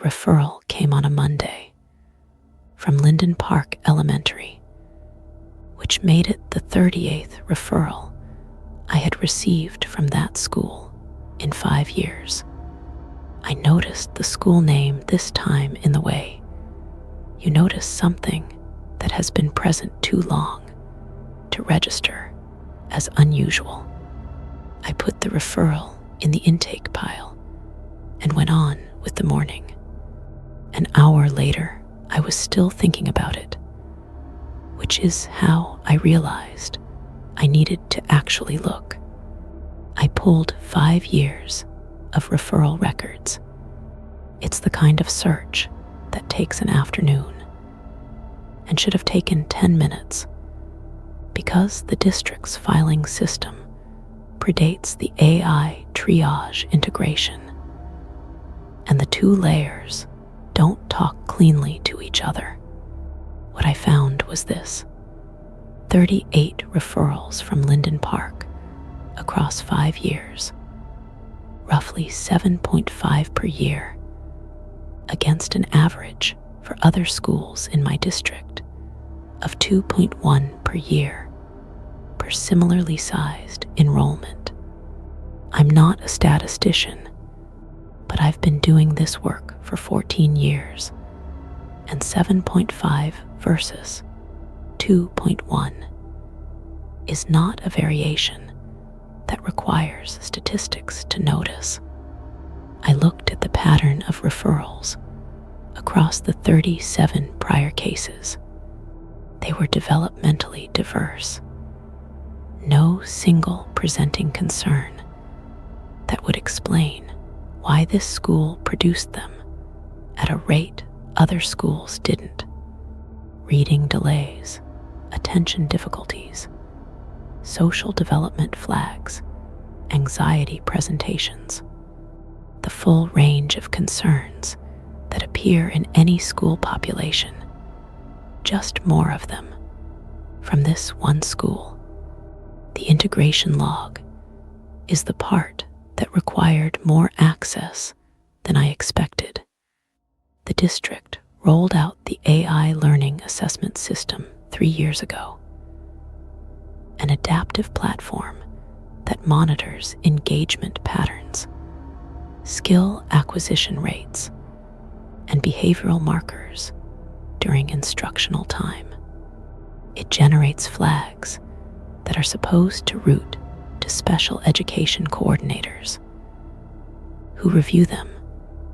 referral came on a Monday from Linden Park Elementary, which made it the 38th referral I had received from that school in 5 years. I noticed the school name this time in the way you notice something that has been present too long to register as unusual. I put the referral in the intake pile and went on with the morning. An hour later, I was still thinking about it, which is how I realized I needed to actually look. I pulled 5 years of referral records. It's the kind of search that takes an afternoon and should have taken 10 minutes because the district's filing system predates the AI triage integration, and the two layers don't talk cleanly to each other. What I found was this: 38 referrals from Linden Park across 5 years, roughly 7.5 per year, against an average for other schools in my district of 2.1 per year per similarly sized enrollment. I'm not a statistician, but I've been doing this work for 14 years, and 7.5 versus 2.1 is not a variation that requires statistics to notice. I looked at the pattern of referrals across the 37 prior cases. They were developmentally diverse. No single presenting concern that would explain why this school produced them at a rate other schools didn't. Reading delays, attention difficulties, social development flags, anxiety presentations, the full range of concerns that appear in any school population, just more of them from this one school. The integration log is the part that required more access than I expected. The district rolled out the AI learning assessment system 3 years ago, an adaptive platform that monitors engagement patterns, skill acquisition rates, and behavioral markers during instructional time. It generates flags that are supposed to route to special education coordinators who review them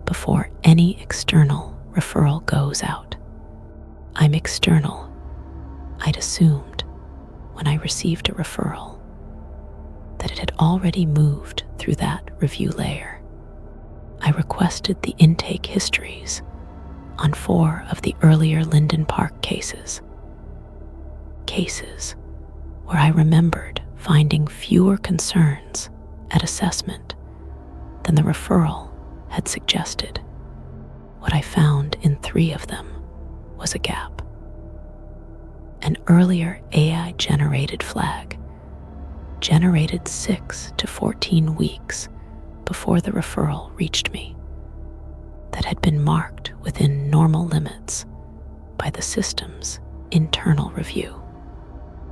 before any external referral goes out. I'm external, I'd assumed when I received a referral that it had already moved through that review layer. I requested the intake histories on 4 of the earlier Linden Park cases where I remembered finding fewer concerns at assessment than the referral had suggested. What I found in 3 of them was a gap. An earlier AI-generated flag, generated 6 to 14 weeks before the referral reached me, that had been marked within normal limits by the system's internal review.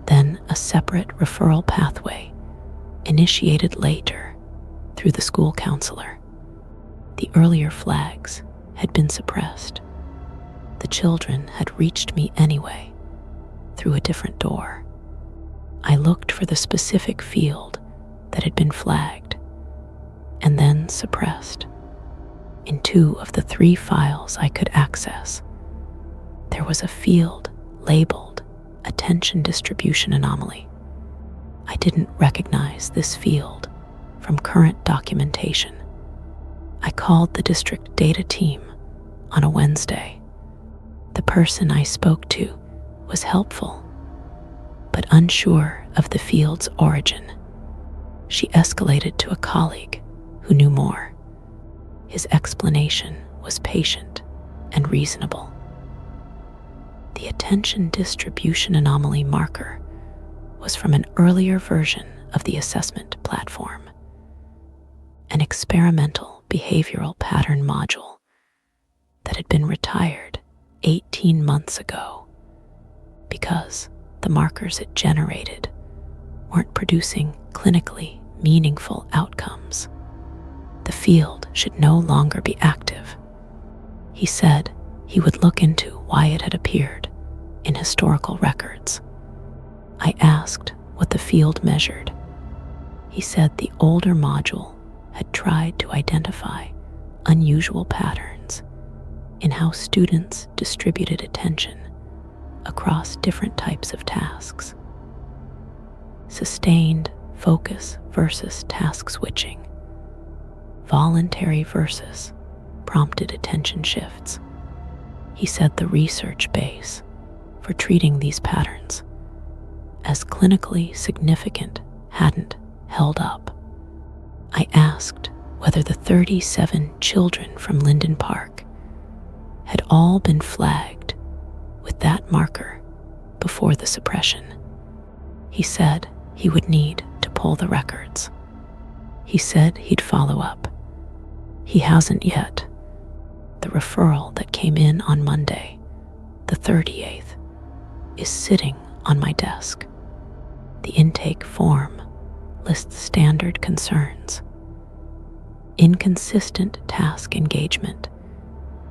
Then a separate referral pathway initiated later through the school counselor. The earlier flags had been suppressed. The children had reached me anyway through a different door. I looked for the specific field that had been flagged and then suppressed. In 2 of the 3 files I could access, there was a field labeled Attention Distribution Anomaly. I didn't recognize this field from current documentation. I called the district data team on a Wednesday. The person I spoke to was helpful, but unsure of the field's origin. She escalated to a colleague who knew more. His explanation was patient and reasonable. The attention distribution anomaly marker was from an earlier version of the assessment platform, an experimental behavioral pattern module that had been retired 18 months ago because the markers it generated weren't producing clinically meaningful outcomes. The field should no longer be active. He said he would look into why it had appeared in historical records. I asked what the field measured. He said the older module had tried to identify unusual patterns in how students distributed attention across different types of tasks. Sustained focus versus task switching, voluntary versus prompted attention shifts. He said the research base for treating these patterns as clinically significant hadn't held up. I asked whether the 37 children from Linden Park had all been flagged with that marker before the suppression. He said he would need to pull the records. He said he'd follow up. He hasn't yet. The referral that came in on Monday, the 38th, is sitting on my desk. The intake form lists standard concerns: inconsistent task engagement,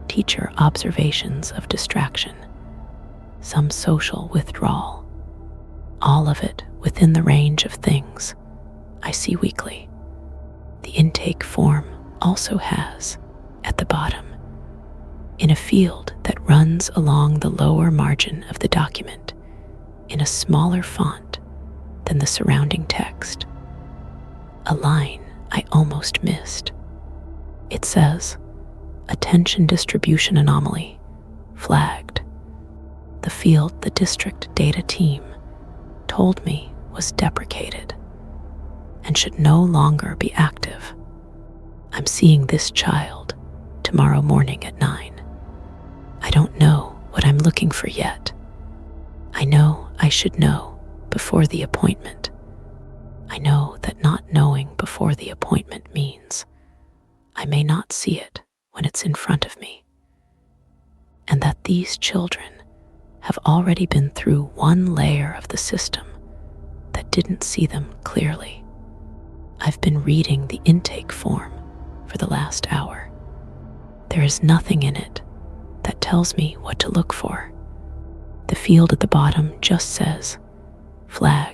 teacher observations of distraction, some social withdrawal, all of it within the range of things I see weekly. The intake form also has, at the bottom, in a field that runs along the lower margin of the document, in a smaller font than the surrounding text, a line I almost missed. It says, "Attention distribution anomaly, flagged." The field the district data team told me was deprecated and should no longer be active. I'm seeing this child tomorrow morning at 9. I don't know what I'm looking for yet. I know I should know before the appointment. I know that not knowing before the appointment means I may not see it when it's in front of me, and that these children have already been through one layer of the system that didn't see them clearly. I've been reading the intake form for the last hour. There is nothing in it that tells me what to look for. The field at the bottom just says, "Flag."